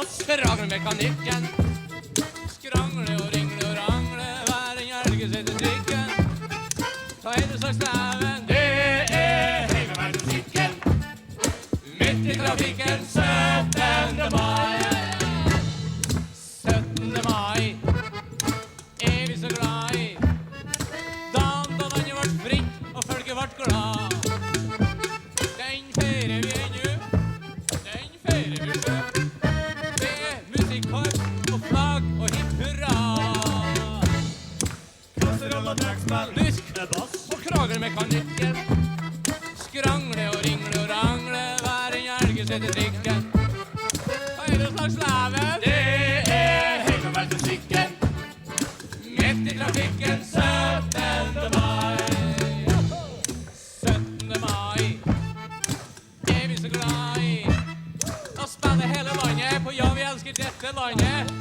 bass. Kragelmekanikken. Skrangle og ringle og rangle, hver en helge setter trikken. Ta hele slags leven, det heimevernsmusikken. Midt i trafikken, 17. mai. 17. mai, er vi så glad i. Dagen da landet vart fritt, og folket vart glad. Den feirer vi ennå, den feirer vi sjø. Med musikkorps og flagg og hipp hurra. Kasseroll og trekkspill. Lysk og kragelmekanikken. Skrangle og ringle og rangle, hver en helge setter trikken. Høyre slags leven, det heimevernsmusikken. Midt i trafikken, 17. mai. 17. mai, er vi så glad i. Da spiller hele landet på Ja, vi elsker dette landet.